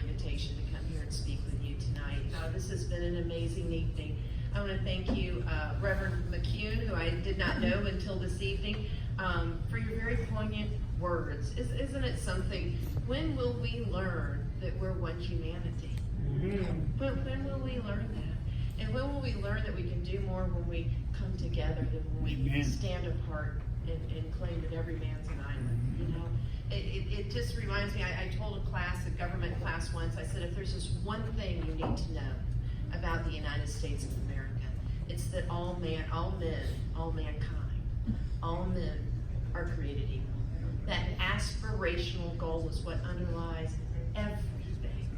invitation to come here and speak with you tonight. This has been an amazing evening. I want to thank you, Reverend McCune, who I did not know until this evening, for your very poignant words. Isn't it something? When will we learn that we're one humanity? When will we learn that? And when will we learn that we can do more when we come together than when we stand apart and claim that every man's an island? You know, it just reminds me. I told a government class once. I said, if there's just one thing you need to know about the United States of America, it's that all mankind, all men are created equal. That aspirational goal is what underlies everything.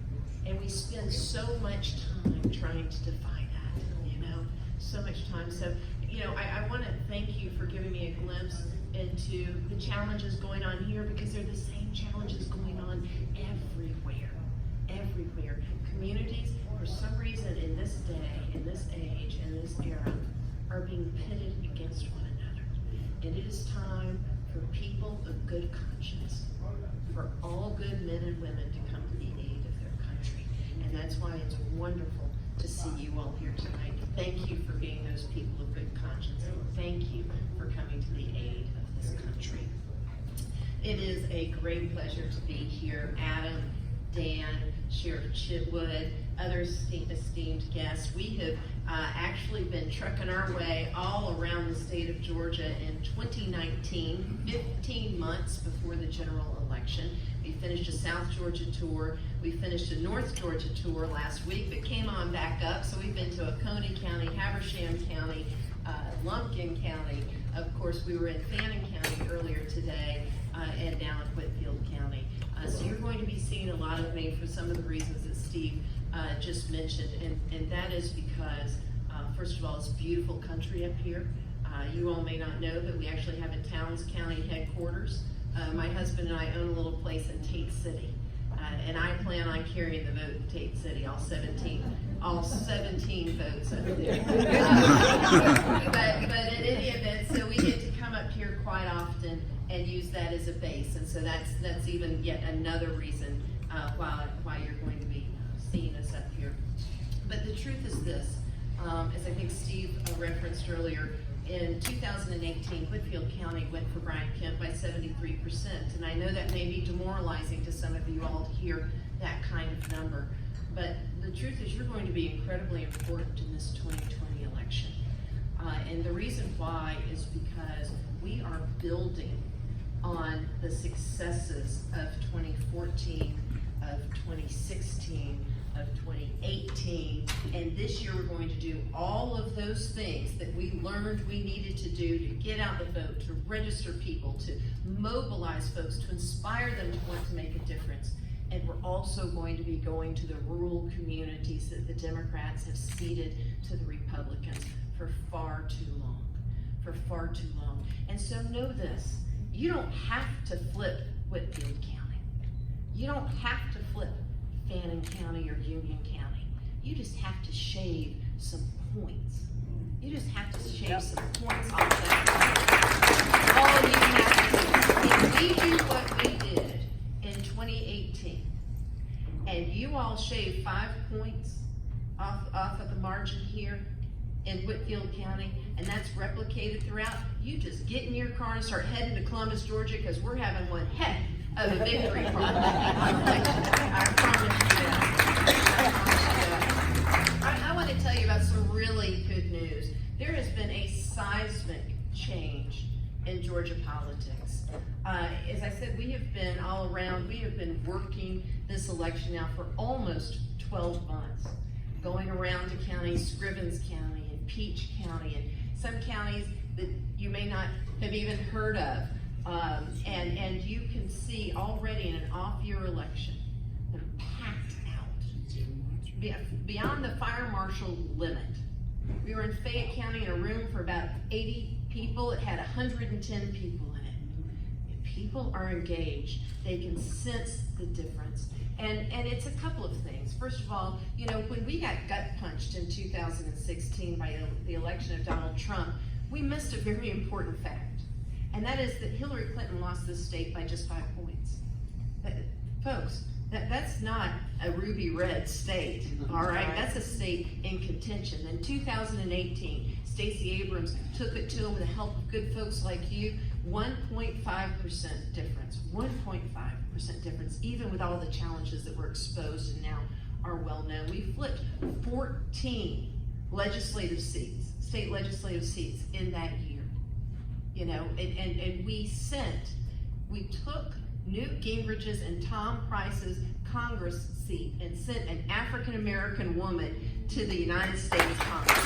And we spend so much time trying to define that, you know, so much time. So, you know, I want to thank you for giving me a glimpse into the challenges going on here, because they're the same challenges going on everywhere. Communities, for some reason, in this day, in this age, in this era, are being pitted against one another. And it is time for people of good conscience, for all good men and women to come to the aid of their country. And that's why it's wonderful to see you all here tonight. Thank you for being those people of good conscience. And thank you for coming to the aid of this country. It is a great pleasure to be here. Adam, Dan, Sheriff Chitwood, other esteemed guests. We have actually been trucking our way all around the state of Georgia in 2019, 15 months before the general election. We finished a South Georgia tour. We finished a North Georgia tour last week, but came on back up. So we've been to Oconee County, Habersham County, Lumpkin County. Of course, we were in Fannin County earlier today, and now in Whitfield County. So you're going to be seeing a lot of me for some of the reasons that Steve just mentioned, and that is because, first of all, it's beautiful country up here. You all may not know, but we actually have a Towns County headquarters. My husband and I own a little place in Tate City, and I plan on carrying the vote in Tate City, all 17 votes over there. But in any event, so we get to come up here quite often and use that as a base, and so that's even yet another reason why you're going to be seeing us up here. But the truth is this, as I think Steve referenced earlier, in 2018, Whitfield County went for Brian Kemp by 73%, and I know that may be demoralizing to some of you all to hear that kind of number, but the truth is you're going to be incredibly important in this 2020 election. And the reason why is because we are building on the successes of 2014, of 2016, of 2018, and this year we're going to do all of those things that we learned we needed to do to get out the vote, to register people, to mobilize folks, to inspire them to want to make a difference. And we're also going to be going to the rural communities that the Democrats have ceded to the Republicans for far too long, And so know this, you don't have to flip Whitfield County. You don't have to flip Fannin County or Union County. You just have to shave some points. You just have to shave some points off that. All you have to do, if we do what we did in 2018, and you all shave 5 points off of the margin here in Whitfield County, and that's replicated throughout, you just get in your car and start heading to Columbus, Georgia, because we're having one heck of a victory party. I promise you that. I want to tell you about some really good news. There has been a seismic change in Georgia politics. As I said, we have been all around, we have been working this election now for almost 12 months, going around to counties, Scrivens County and Peach County, and some counties that you may not have even heard of. And you can see already in an off-year election, they're packed out, beyond the fire marshal limit. We were in Fayette County in a room for about 80 people. It had 110 people in it. If people are engaged, they can sense the difference. And it's a couple of things. First of all, you know, when we got gut punched in 2016 by the election of Donald Trump, we missed a very important fact. And that is that Hillary Clinton lost this state by just 5 points. Folks, That's not a ruby red state, all right? That's a state in contention. In 2018, Stacey Abrams took it to them with the help of good folks like you, 1.5% difference, 1.5% difference, even with all the challenges that were exposed and now are well known. We flipped 14 legislative seats, state legislative seats in that year, you know, and we took Newt Gingrich's and Tom Price's Congress seat and sent an African-American woman to the United States Congress.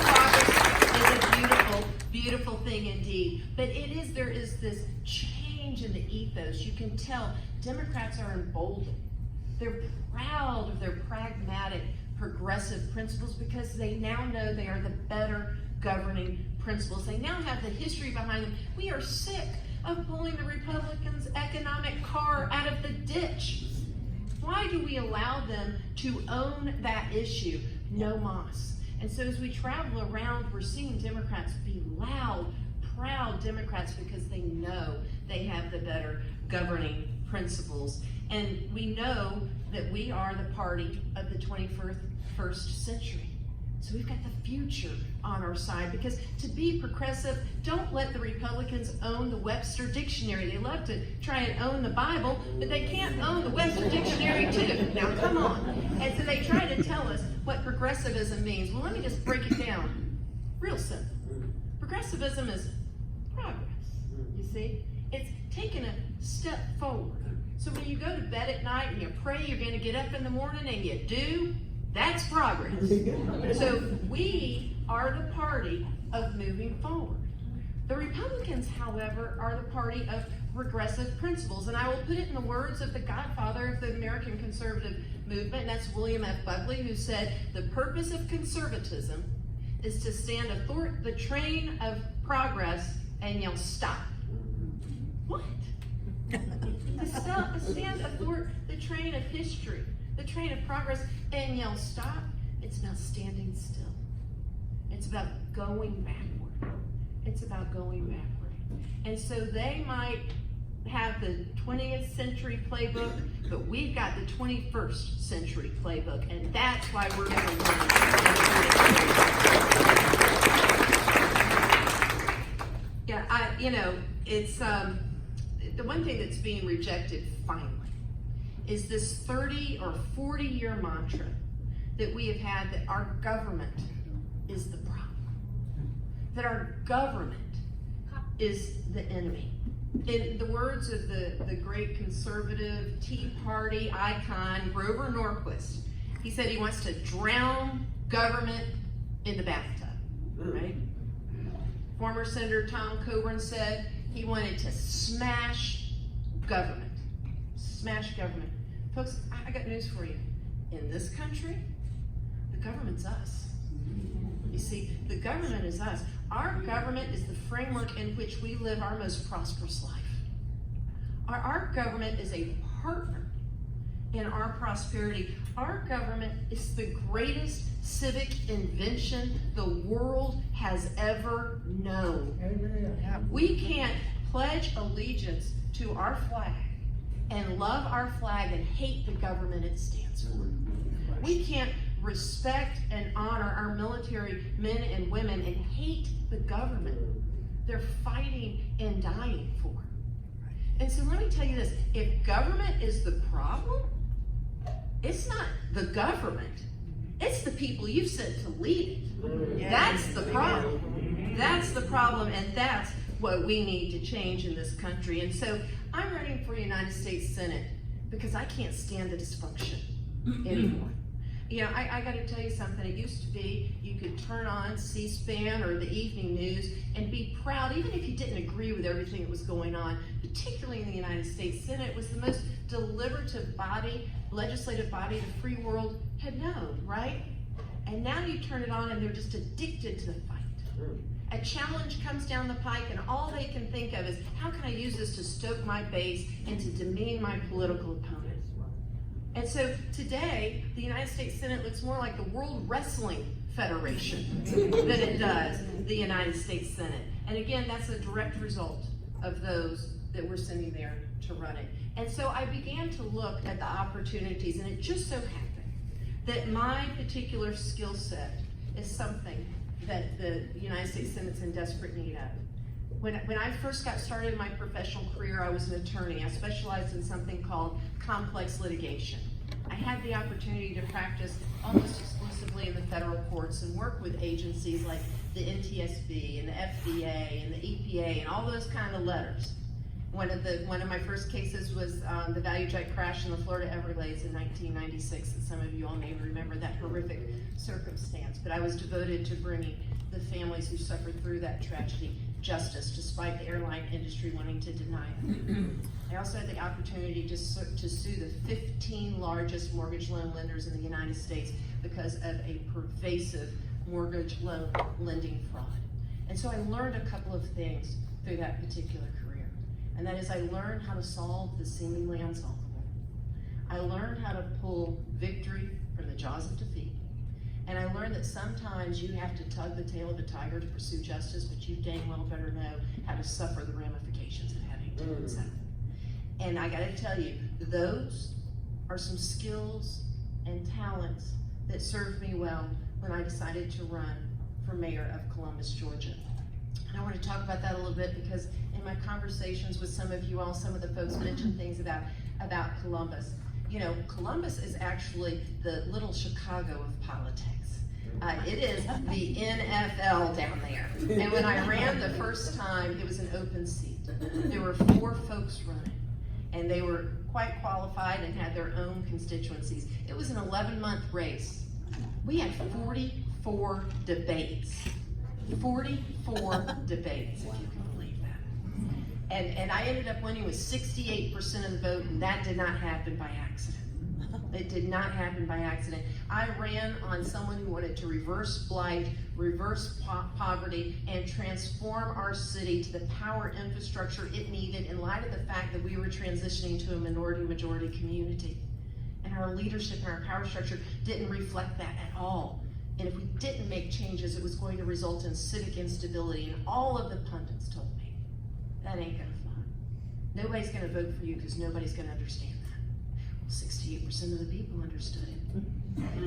Progress is a beautiful, beautiful thing indeed. But there is this change in the ethos. You can tell Democrats are emboldened. They're proud of their pragmatic, progressive principles because they now know they are the better governing principles. They now have the history behind them. We are sick of pulling the Republicans' economic car out of the ditch. Why do we allow them to own that issue? No mas. And so as we travel around, we're seeing Democrats be loud, proud Democrats because they know they have the better governing principles. And we know that we are the party of the 21st century. So we've got the future on our side, because to be progressive, don't let the Republicans own the Webster Dictionary. They love to try and own the Bible, but they can't own the Webster Dictionary too. Now come on. And so they try to tell us what progressivism means. Well, let me just break it down real simple. Progressivism is progress, you see? It's taking a step forward. So when you go to bed at night and you pray you're going to get up in the morning and you do, that's progress. So we are the party of moving forward. The Republicans, however, are the party of regressive principles. And I will put it in the words of the godfather of the American conservative movement, and that's William F. Buckley, who said, "The purpose of conservatism is to stand athwart the train of progress and yell, stop." What? To stand athwart the train of history, the train of progress, and yell stop. It's about standing still. It's about going backward. It's about going backward. And so they might have the 20th century playbook, but we've got the 21st century playbook, and that's why we're going to win. Yeah, it's the one thing that's being rejected finally is this 30 or 40-year mantra that we have had that our government is the problem, that our government is the enemy. In the words of the great conservative Tea Party icon, Grover Norquist, he said he wants to drown government in the bathtub, right? Former Senator Tom Coburn said he wanted to smash government. Smash government. Folks, I got news for you. In this country, the government's us. You see, the government is us. Our government is the framework in which we live our most prosperous life. Our government is a partner in our prosperity. Our government is the greatest civic invention the world has ever known. We can't pledge allegiance to our flag and love our flag and hate the government it stands for. We can't respect and honor our military men and women and hate the government they're fighting and dying for. And so let me tell you this, if government is the problem, it's not the government, it's the people you've sent to lead it. That's the problem. That's the problem, and that's what we need to change in this country. And so I'm running for United States Senate because I can't stand the dysfunction anymore. You know, I got to tell you something. It used to be you could turn on C-SPAN or the evening news and be proud, even if you didn't agree with everything that was going on, particularly in the United States Senate. It was the most deliberative body, legislative body the free world had known, right? And now you turn it on and they're just addicted to the fight. A challenge comes down the pike and all they can think of is, how can I use this to stoke my base and to demean my political opponent? And so today, the United States Senate looks more like the World Wrestling Federation than it does the United States Senate. And again, that's a direct result of those that we're sending there to run it. And so I began to look at the opportunities, and it just so happened that my particular skill set is something that the United States Senate's in desperate need of. When I first got started in my professional career, I was an attorney. I specialized in something called complex litigation. I had the opportunity to practice almost exclusively in the federal courts and work with agencies like the NTSB and the FDA and the EPA and all those kind of letters. One of my first cases was the Value Jet crash in the Florida Everglades in 1996, and some of you all may remember that horrific circumstance. But I was devoted to bringing the families who suffered through that tragedy justice, despite the airline industry wanting to deny it. I also had the opportunity to sue the 15 largest mortgage loan lenders in the United States because of a pervasive mortgage loan lending fraud. And so I learned a couple of things through that particular career. And that is, I learned how to solve the seemingly unsolvable. I learned how to pull victory from the jaws of defeat. And I learned that sometimes you have to tug the tail of a tiger to pursue justice, but you dang well better know how to suffer the ramifications of having to do so. And I gotta tell you, those are some skills and talents that served me well when I decided to run for mayor of Columbus, Georgia. And I want to talk about that a little bit because in my conversations with some of you all, some of the folks mentioned things about Columbus. You know, Columbus is actually the little Chicago of politics. It is the NFL down there. And when I ran the first time, it was an open seat. There were 4 folks running, and they were quite qualified and had their own constituencies. It was an 11-month race. We had 44 debates. 44 debates, if you can believe that. And I ended up winning with 68% of the vote, and that did not happen by accident. It did not happen by accident. I ran on someone who wanted to reverse blight, reverse poverty, and transform our city to the power infrastructure it needed in light of the fact that we were transitioning to a minority-majority community. And our leadership and our power structure didn't reflect that at all. And if we didn't make changes, it was going to result in civic instability. And all of the pundits told me, that ain't gonna fly. Nobody's gonna vote for you because nobody's gonna understand that. Well, 68% of the people understood it.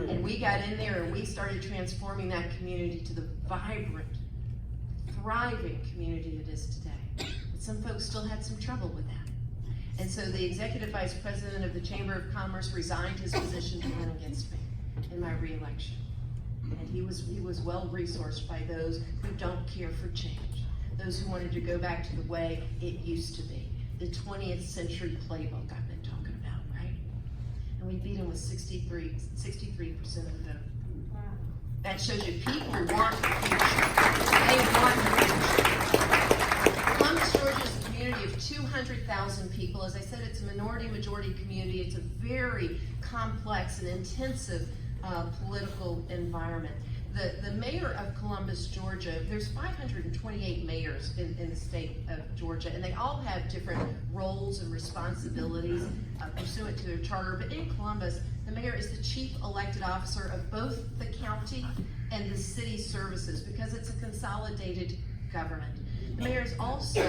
And we got in there and we started transforming that community to the vibrant, thriving community it is today. But some folks still had some trouble with that. And so the executive vice president of the Chamber of Commerce resigned his position to run against me in my re-election. And he was well resourced by those who don't care for change, those who wanted to go back to the way it used to be, the 20th century playbook I've been talking about, right? And we beat him with 63% of the vote. Wow. That shows you people want the future. They want the future. Columbus, Georgia is a community of 200,000 people. As I said, it's a minority-majority community. It's a very complex and intensive political environment. The mayor of Columbus, Georgia, there's 528 mayors in the state of Georgia, and they all have different roles and responsibilities pursuant to their charter. But in Columbus, the mayor is the chief elected officer of both the county and the city services because it's a consolidated government. The mayor is also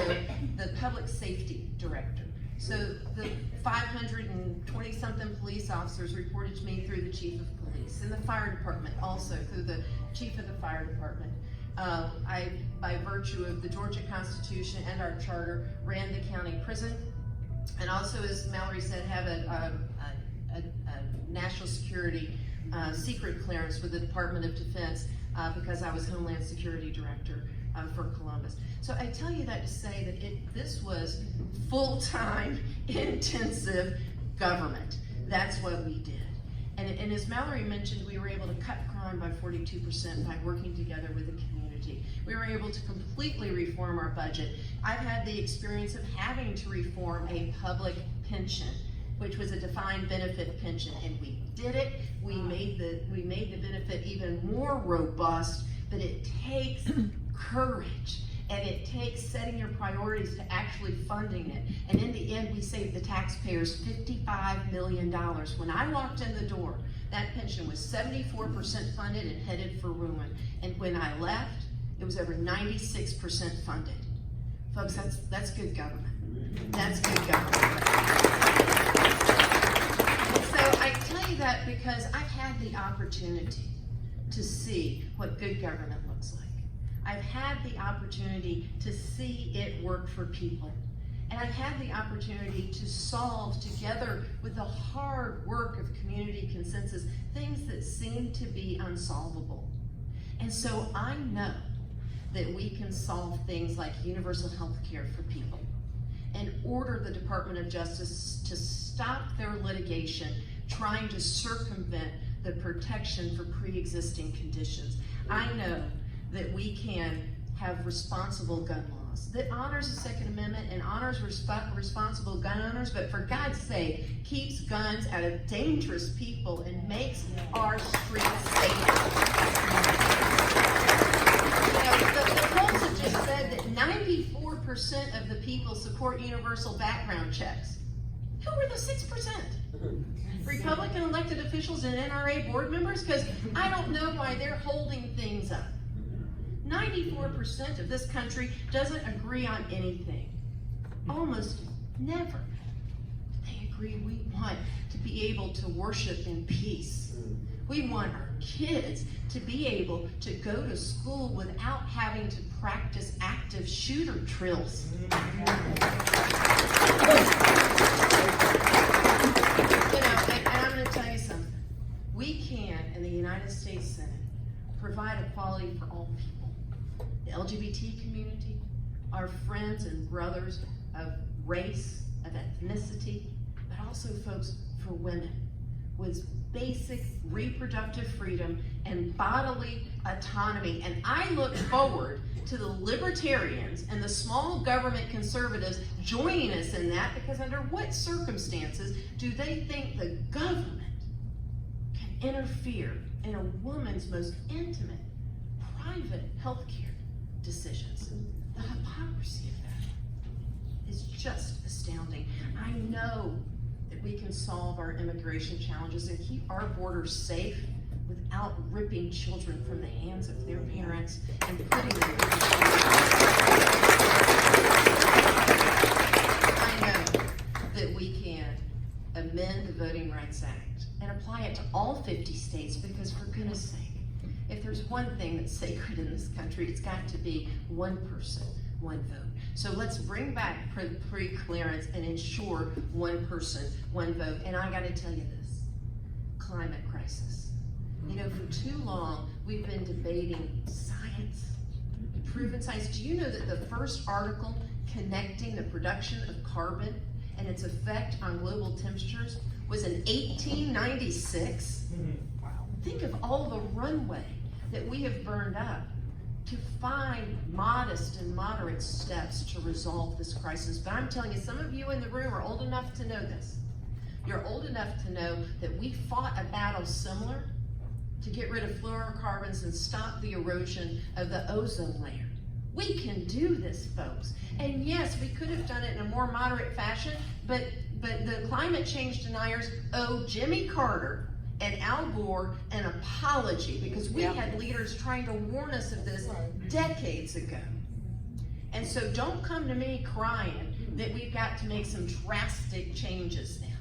the public safety director. So the 520-something police officers reported to me through the chief of police, and the fire department also through the chief of the fire department. I, by virtue of the Georgia Constitution and our charter, ran the county prison, and also, as Mallory said, have a national security secret clearance with the Department of Defense because I was Homeland Security Director for Columbus. So I tell you that to say that this was full-time, intensive government. That's what we did. And as Mallory mentioned, we were able to cut crime by 42% by working together with the community. We were able to completely reform our budget. I've had the experience of having to reform a public pension, which was a defined benefit pension, and we did it. We made the benefit even more robust, but it takes courage. And it takes setting your priorities to actually funding it. And in the end, we saved the taxpayers $55 million. When I walked in the door, that pension was 74% funded and headed for ruin. And when I left, it was over 96% funded. Folks, that's good government. That's good government. And so I tell you that because I've had the opportunity to see what good government looks like. I've had the opportunity to see it work for people. And I've had the opportunity to solve, together with the hard work of community consensus, things that seem to be unsolvable. And so I know that we can solve things like universal health care for people and order the Department of Justice to stop their litigation trying to circumvent the protection for pre-existing conditions. I know that we can have responsible gun laws that honors the Second Amendment and honors responsible gun owners, but for God's sake, keeps guns out of dangerous people and makes our streets safer. You know, the polls have just said that 94% of the people support universal background checks. Who are the 6%? Republican elected officials and NRA board members? Because I don't know why they're holding things up. 94% of this country doesn't agree on anything. Almost never. They agree we want to be able to worship in peace. We want our kids to be able to go to school without having to practice active shooter drills. You know, and I'm going to tell you something. We can, in the United States Senate, provide equality for all people. The LGBT community, our friends and brothers of race, of ethnicity, but also folks for women with basic reproductive freedom and bodily autonomy. And I look forward to the libertarians and the small government conservatives joining us in that, because under what circumstances do they think the government can interfere in a woman's most intimate, private health care decisions? The hypocrisy of that is just astounding. I know that we can solve our immigration challenges and keep our borders safe without ripping children from the hands of their parents and putting them in I know that we can amend the Voting Rights Act and apply it to all 50 states, because for goodness sake, if there's one thing that's sacred in this country, it's got to be one person, one vote. So let's bring back pre-clearance and ensure one person, one vote. And I gotta tell you this, climate crisis. You know, for too long, we've been debating science, proven science. Do you know that the first article connecting the production of carbon and its effect on global temperatures was in 1896? Wow. Think of all the runway that we have burned up to find modest and moderate steps to resolve this crisis. But I'm telling you, some of you in the room are old enough to know this. You're old enough to know that we fought a battle similar to get rid of fluorocarbons and stop the erosion of the ozone layer. We can do this, folks. And yes, we could have done it in a more moderate fashion, but the climate change deniers owe Jimmy Carter and Al Gore an apology, because we had leaders trying to warn us of this decades ago. And so don't come to me crying that we've got to make some drastic changes now,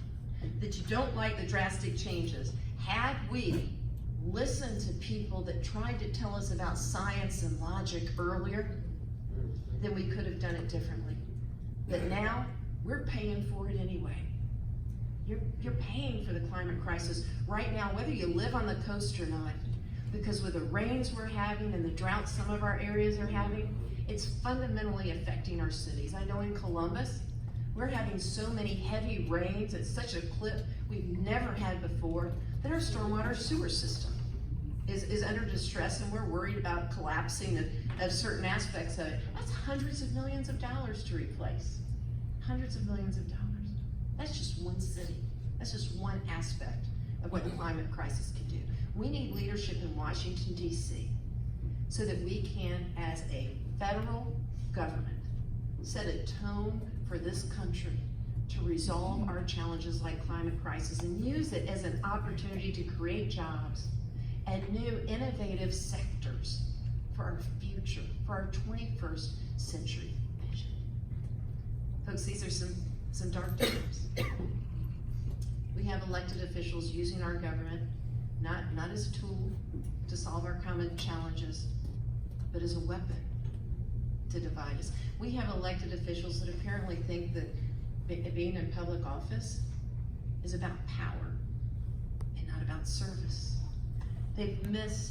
that you don't like the drastic changes. Had we listened to people that tried to tell us about science and logic earlier, then we could have done it differently. But now, we're paying for it anyway. You're paying for the climate crisis right now, whether you live on the coast or not, because with the rains we're having and the droughts some of our areas are having, it's fundamentally affecting our cities. I know in Columbus, we're having so many heavy rains at such a clip we've never had before that our stormwater sewer system is under distress, and we're worried about collapsing of certain aspects of it. That's hundreds of millions of dollars to replace. Hundreds of millions of dollars. That's just one city. That's just one aspect of what the climate crisis can do. We need leadership in Washington, D.C. so that we can, as a federal government, set a tone for this country to resolve our challenges like climate crisis and use it as an opportunity to create jobs and new innovative sectors for our future, for our 21st century vision. Folks, these are some dark times. We have elected officials using our government, not as a tool to solve our common challenges, but as a weapon to divide us. We have elected officials that apparently think that being in public office is about power and not about service. They've missed